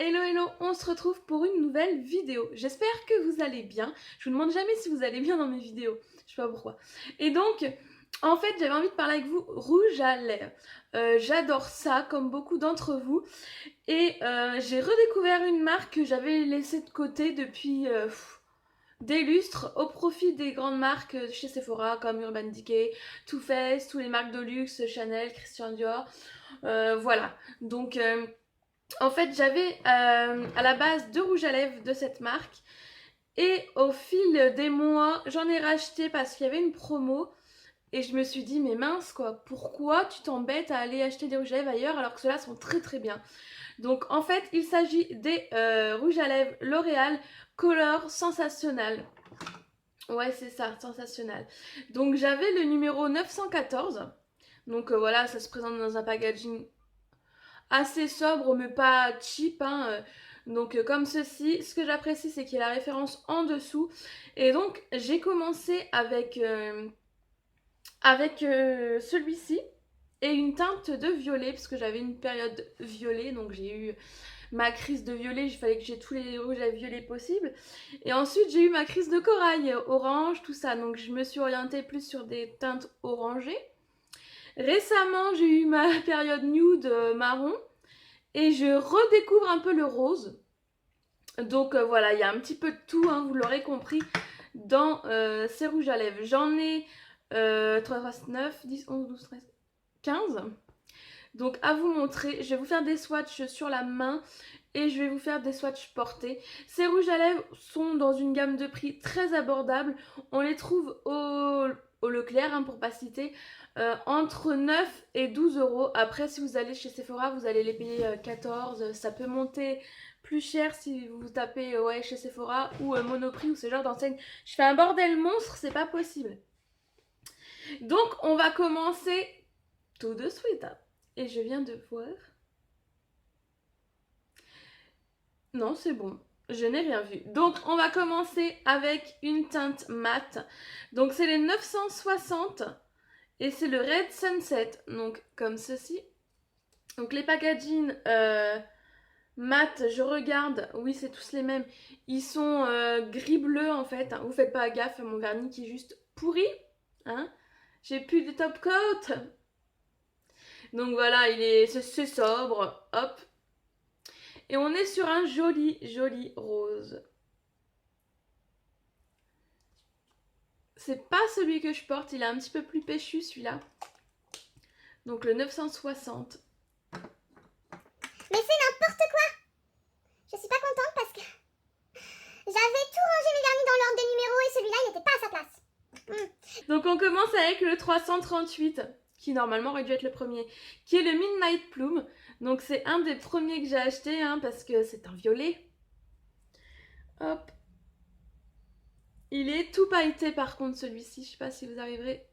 Hello hello, on se retrouve pour une nouvelle vidéo. J'espère que vous allez bien. Je vous demande jamais si vous allez bien dans mes vidéos. Je sais pas pourquoi. Et donc, en fait, j'avais envie de parler avec vous rouge à lèvres. J'adore ça, comme beaucoup d'entre vous. Et j'ai redécouvert une marque que j'avais laissée de côté depuis des lustres au profit des grandes marques chez Sephora comme Urban Decay, Too Faced, tous les marques de luxe, Chanel, Christian Dior. Voilà. Donc en fait, j'avais à la base deux rouges à lèvres de cette marque. Et au fil des mois, j'en ai racheté parce qu'il y avait une promo. Et je me suis dit, mais mince quoi, pourquoi tu t'embêtes à aller acheter des rouges à lèvres ailleurs alors que ceux-là sont très très bien. Donc en fait, il s'agit des rouges à lèvres L'Oréal Color Sensationnel. Ouais, c'est ça, sensationnel. Donc j'avais le numéro 914. Donc voilà, ça se présente dans un packaging assez sobre mais pas cheap, hein. Donc comme ceci, ce que j'apprécie c'est qu'il y a la référence en dessous. Et donc j'ai commencé avec celui-ci et une teinte de violet parce que j'avais une période violet, donc j'ai eu ma crise de violet, il fallait que j'ai tous les rouges à violet possibles. Et ensuite j'ai eu ma crise de corail, orange, tout ça, donc je me suis orientée plus sur des teintes orangées. Récemment j'ai eu ma période nude marron et je redécouvre un peu le rose. Donc voilà, il y a un petit peu de tout, hein, vous l'aurez compris, dans ces rouges à lèvres. J'en ai 3, 3, 9, 10, 11, 12, 13, 15. Donc à vous montrer, je vais vous faire des swatchs sur la main et je vais vous faire des swatchs portés. Ces rouges à lèvres sont dans une gamme de prix très abordable. On les trouve au Leclerc, hein, pour pas citer, entre 9 et 12 euros. Après, si vous allez chez Sephora, vous allez les payer 14. Ça peut monter plus cher si vous tapez ouais, chez Sephora ou Monoprix ou ce genre d'enseigne. Je fais un bordel monstre, c'est pas possible. Donc, on va commencer tout de suite. Et je viens de voir. Non, c'est bon. Je n'ai rien vu. Donc, on va commencer avec une teinte mate. Donc, c'est les 960 et c'est le Red Sunset. Donc, comme ceci. Donc, les packaging mat, je regarde. Oui, c'est tous les mêmes. Ils sont gris-bleu en fait. Vous faites pas gaffe à mon vernis qui est juste pourri. Hein, j'ai plus de top coat. Donc, voilà, c'est sobre. Hop. Et on est sur un joli, joli rose. C'est pas celui que je porte, il est un petit peu plus péchu celui-là. Donc le 960. Mais c'est n'importe quoi. Je suis pas contente parce que j'avais tout rangé mes vernis dans l'ordre des numéros et celui-là il était pas à sa place. Donc on commence avec le 338, qui normalement aurait dû être le premier, qui est le Midnight Plume. Donc c'est un des premiers que j'ai acheté, hein, parce que c'est un violet. Hop. Il est tout pailleté par contre celui-ci, je sais pas si vous arriverez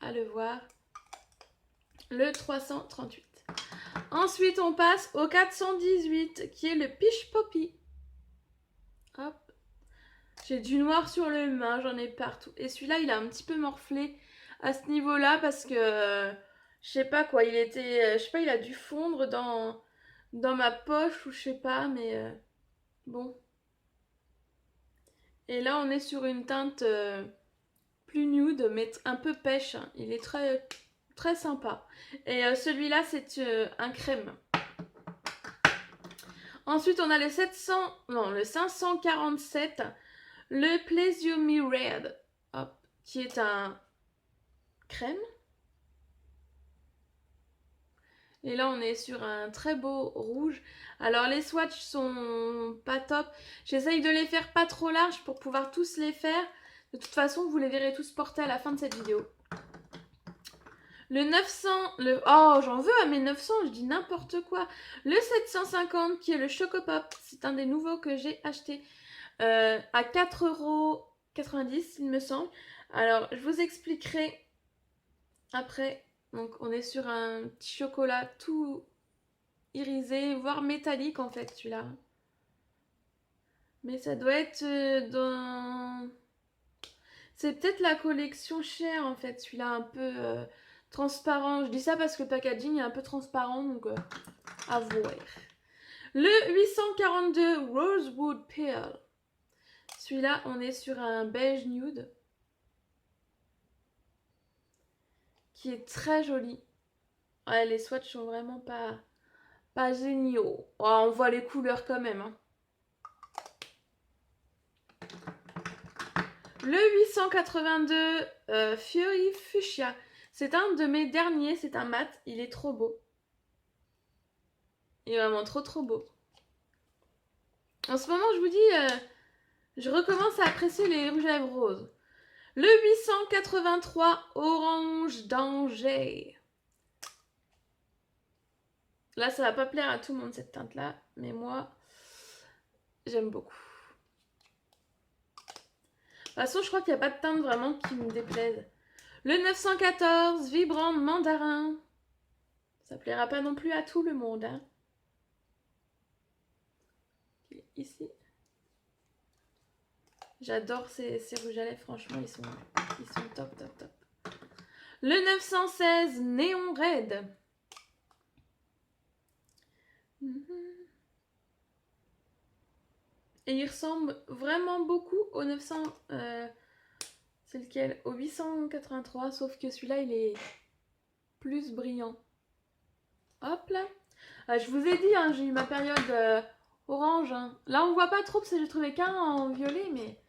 à le voir. Le 338. Ensuite on passe au 418, qui est le Peach Poppy. Hop. J'ai du noir sur le main, j'en ai partout. Et celui-là, il a un petit peu morflé à ce niveau-là parce que je sais pas quoi, il était, je sais pas, il a dû fondre dans ma poche ou je sais pas, mais bon. Et là, on est sur une teinte plus nude, mais un peu pêche. Il est très très sympa. Et celui-là, c'est un crème. Ensuite, on a le 547. Le Pleasure Me Red, hop, qui est un crème. Et là, on est sur un très beau rouge. Alors, les swatchs sont pas top. J'essaye de les faire pas trop larges pour pouvoir tous les faire. De toute façon, vous les verrez tous portés à la fin de cette vidéo. Le 900, oh, j'en veux à mes 900, je dis n'importe quoi. Le 750, qui est le Chocopop, c'est un des nouveaux que j'ai acheté à 4,90 €, il me semble. Alors, je vous expliquerai après. Donc, on est sur un petit chocolat tout irisé, voire métallique en fait, celui-là. Mais ça doit être dans... C'est peut-être la collection chère en fait, celui-là un peu transparent. Je dis ça parce que le packaging est un peu transparent, donc à voir. Le 842 Rosewood Pearl. Celui-là, on est sur un beige nude. Qui est très joli. Ouais, les swatchs sont vraiment pas géniaux. Oh, on voit les couleurs quand même. Hein. Le 882 Fury Fuchsia. C'est un de mes derniers, c'est un mat. Il est trop beau. Il est vraiment trop beau. En ce moment, je vous dis, je recommence à apprécier les rouges à lèvres roses. Le 883 Orange Danger. Là, ça va pas plaire à tout le monde cette teinte-là, mais moi, j'aime beaucoup. De toute façon, je crois qu'il n'y a pas de teinte vraiment qui me déplaise. Le 914 Vibrant Mandarin. Ça plaira pas non plus à tout le monde. Hein. Ici. J'adore ces rouges à lèvres, franchement, ils sont top. Le 916 Néon Red. Et il ressemble vraiment beaucoup au 900... c'est lequel? Au 883, sauf que celui-là, il est plus brillant. Hop là. Je vous ai dit, hein, j'ai eu ma période orange. Hein. Là, on voit pas trop parce que j'ai trouvé qu'un en violet, mais...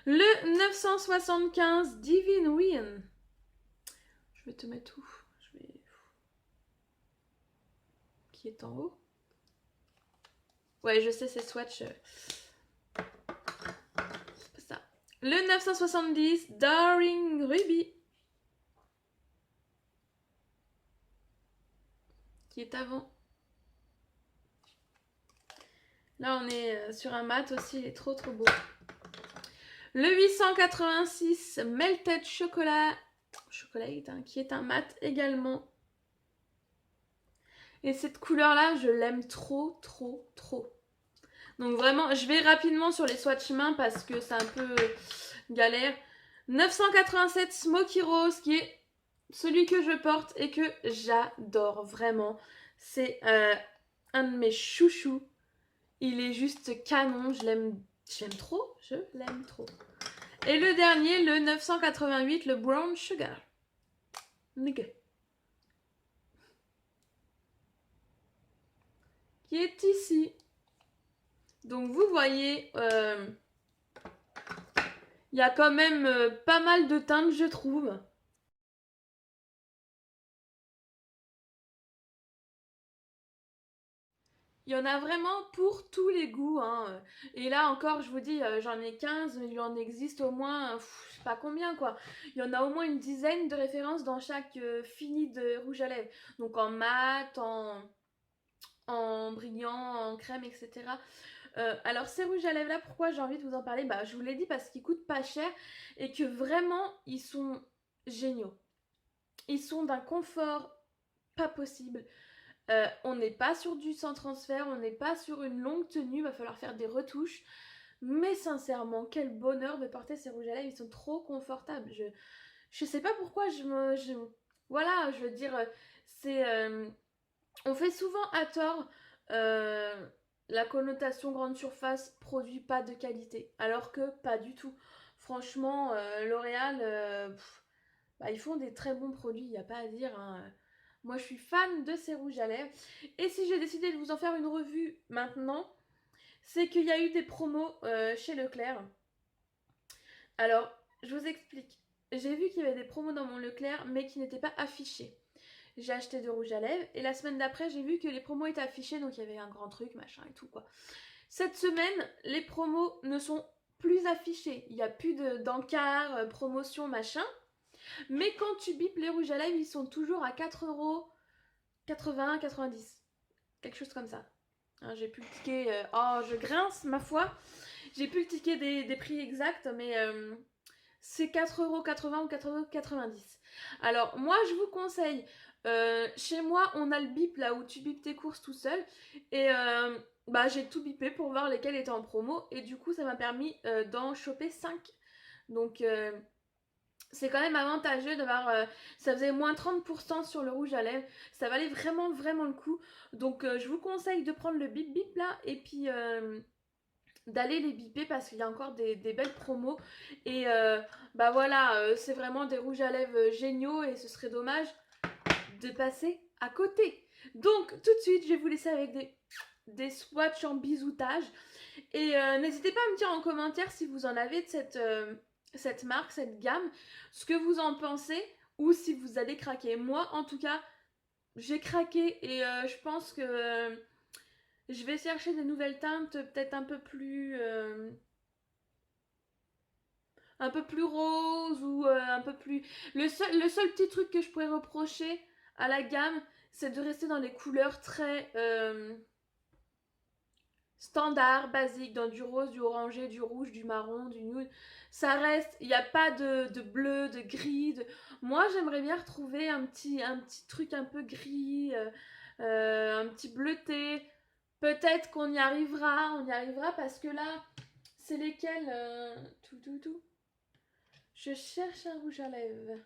Le 975 Divine Win. Je vais te mettre où? Qui est en haut? Ouais, je sais, c'est swatch. C'est pas ça. Le 970 Daring Ruby. Qui est avant. Là, on est sur un mat aussi, il est trop beau. Le 886 Melted Chocolate, hein, qui est un mat également. Et cette couleur-là, je l'aime trop. Donc vraiment, je vais rapidement sur les swatchs mains parce que c'est un peu galère. 987 Smoky Rose, qui est celui que je porte et que j'adore vraiment. C'est un de mes chouchous. Il est juste canon, je l'aime trop. Et le dernier, le 988, le Brown Sugar. Qui est ici. Donc vous voyez, il y a quand même pas mal de teintes, je trouve. Il y en a vraiment pour tous les goûts. Hein. Et là encore, je vous dis, j'en ai 15, mais il en existe au moins, je sais pas combien quoi. Il y en a au moins une dizaine de références dans chaque fini de rouge à lèvres. Donc en mat, en brillant, en crème, etc. Alors ces rouges à lèvres là, pourquoi j'ai envie de vous en parler? Bah je vous l'ai dit parce qu'ils coûtent pas cher et que vraiment ils sont géniaux. Ils sont d'un confort pas possible. On n'est pas sur du sans transfert, on n'est pas sur une longue tenue, il va falloir faire des retouches. Mais sincèrement, quel bonheur de porter ces rouges à lèvres, ils sont trop confortables. Je sais pas pourquoi voilà, je veux dire, c'est... on fait souvent à tort la connotation grande surface, produit pas de qualité. Alors que pas du tout. Franchement, L'Oréal, bah, ils font des très bons produits, il n'y a pas à dire. Hein. Moi, je suis fan de ces rouges à lèvres. Et si j'ai décidé de vous en faire une revue maintenant, c'est qu'il y a eu des promos chez Leclerc. Alors, je vous explique. J'ai vu qu'il y avait des promos dans mon Leclerc, mais qui n'étaient pas affichés. J'ai acheté de rouge à lèvres, et la semaine d'après, j'ai vu que les promos étaient affichés, donc il y avait un grand truc, machin et tout, quoi. Cette semaine, les promos ne sont plus affichés. Il n'y a plus d'encart, promotion, machin. Mais quand tu bipes les rouges à lèvres, ils sont toujours à 4,80 €, 90. Quelque chose comme ça. Hein, j'ai plus le ticket. Oh, je grince, ma foi. J'ai plus le ticket des prix exacts, mais c'est 4,80 € ou 4,90 €. Alors, moi, je vous conseille. Chez moi, on a le bip là où tu bipes tes courses tout seul. Et bah, j'ai tout bipé pour voir lesquels étaient en promo. Et du coup, ça m'a permis d'en choper 5. Donc. c'est quand même avantageux d'avoir... ça faisait moins 30% sur le rouge à lèvres. Ça valait vraiment, vraiment le coup. Donc, je vous conseille de prendre le bip bip là. Et puis, d'aller les biper parce qu'il y a encore des belles promos. Et bah voilà, c'est vraiment des rouges à lèvres géniaux. Et ce serait dommage de passer à côté. Donc, tout de suite, je vais vous laisser avec des swatchs en bisoutage. Et n'hésitez pas à me dire en commentaire si vous en avez de cette marque, cette gamme, ce que vous en pensez ou si vous allez craquer. Moi, en tout cas, j'ai craqué et je pense que je vais chercher des nouvelles teintes peut-être un peu plus rose ou un peu plus... Le seul petit truc que je pourrais reprocher à la gamme, c'est de rester dans les couleurs très... standard, basique, dans du rose, du orangé, du rouge, du marron, du nude. Ça reste, il n'y a pas de bleu, de gris. Moi, j'aimerais bien retrouver un petit truc un peu gris, un petit bleuté. Peut-être qu'on y arrivera, parce que là, c'est lesquels tout. Je cherche un rouge à lèvres.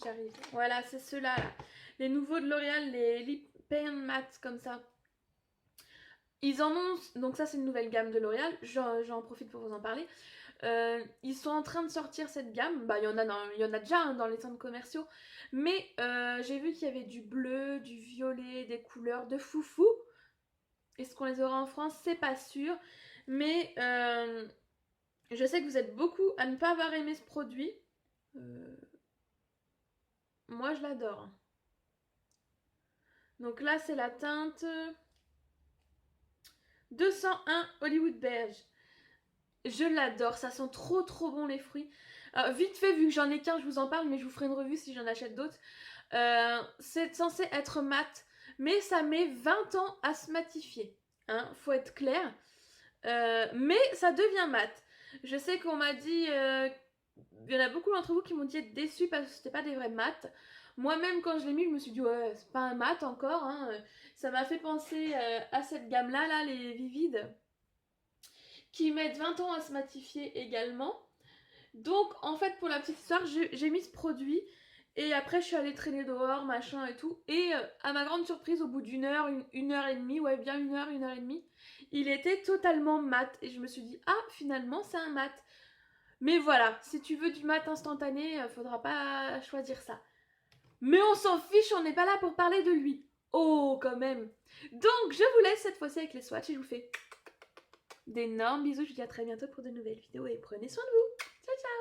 J'arrive. Voilà, c'est ceux-là. Là. Les nouveaux de L'Oréal, les Lip Paint Matte, comme ça. Ils en ont, donc ça c'est une nouvelle gamme de L'Oréal, j'en profite pour vous en parler. Ils sont en train de sortir cette gamme, bah il y en a déjà hein, dans les centres commerciaux, mais j'ai vu qu'il y avait du bleu, du violet, des couleurs de foufou. Est-ce qu'on les aura en France? C'est pas sûr, mais je sais que vous êtes beaucoup à ne pas avoir aimé ce produit. Moi je l'adore. Donc là c'est la teinte... 201 Hollywood Beige. Je l'adore, ça sent trop bon les fruits. Vite fait, vu que j'en ai qu'un, je vous en parle, mais je vous ferai une revue si j'en achète d'autres. C'est censé être mat, mais ça met 20 ans à se matifier. Hein, faut être clair. Mais ça devient mat. Je sais qu'on m'a dit... il y en a beaucoup d'entre vous qui m'ont dit être déçus parce que c'était pas des vrais mats. Moi-même, quand je l'ai mis, je me suis dit, ouais, c'est pas un mat encore. Hein. Ça m'a fait penser à cette gamme-là, là, les Vivides, qui mettent 20 ans à se matifier également. Donc, en fait, pour la petite histoire, j'ai mis ce produit. Et après, je suis allée traîner dehors, machin et tout. Et à ma grande surprise, au bout d'une heure, une heure et demie, ouais, bien une heure et demie, il était totalement mat. Et je me suis dit, ah, finalement, c'est un mat. Mais voilà, si tu veux du mat instantané, faudra pas choisir ça. Mais on s'en fiche, on n'est pas là pour parler de lui. Oh, quand même. Donc, je vous laisse cette fois-ci avec les swatchs et je vous fais d'énormes bisous. Je vous dis à très bientôt pour de nouvelles vidéos et prenez soin de vous. Ciao, ciao.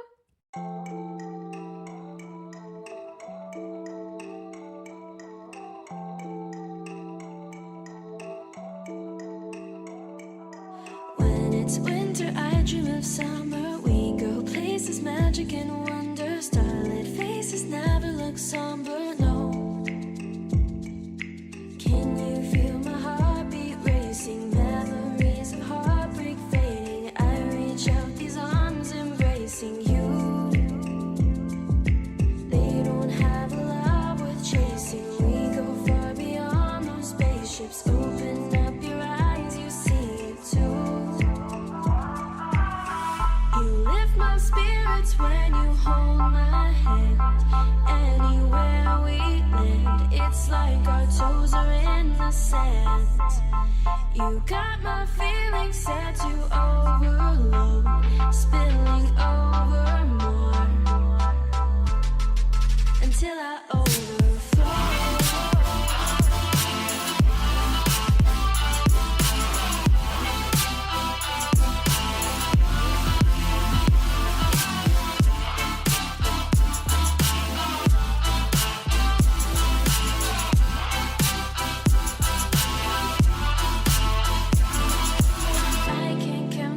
When it's winter, I dream of summer. We go places, magic and wonder. Starlit faces never look somber, no. Can you feel my heartbeat racing? Memories of heartbreak fading. I reach out, these arms embracing you. They don't have a love worth chasing. We go far beyond those spaceships. Open up your eyes, you see it too. You lift my spirits when you hold my hand. Anywhere we land, it's like our toes are in the sand. You got my feelings set to overload, spilling over more until I overflow. I can't count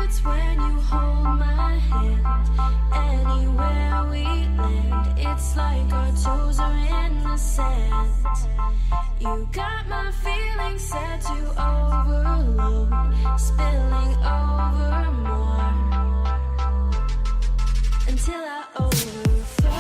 spirits when you hold my hand. Anywhere we land, it's like our toes are in the sand. You got my feelings set to overload, spilling over more until I overflow.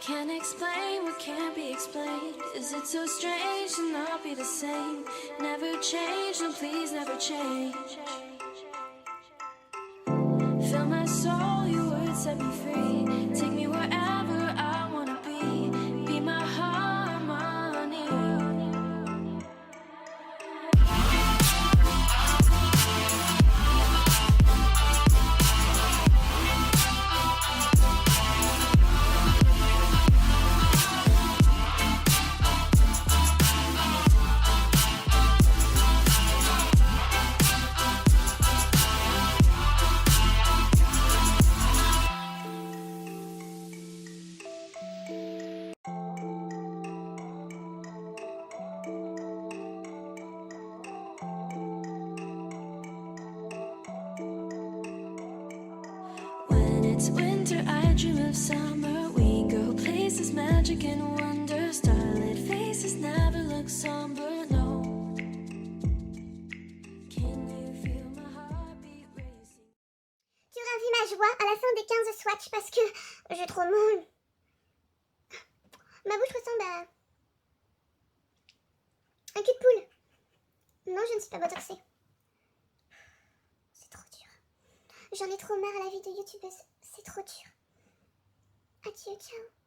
Can't explain what can't be explained. Is it so strange to not be the same? Never change, no please never change. Fill my soul, your words set me free. Take me wherever I wanna be my harmony. When it's winter, I dream of summer. We go places, magic and wonder. Starlit faces never look somber, no. Can you feel my heartbeat racing? Tu auras vu ma joie à la fin des 15 swatchs parce que j'ai trop mal. Ma bouche ressemble à un cul de poule. Non, je ne suis pas botoxée. C'est trop dur. J'en ai trop marre à la vie de youtubeuse. C'est trop dur. Adieu, ciao.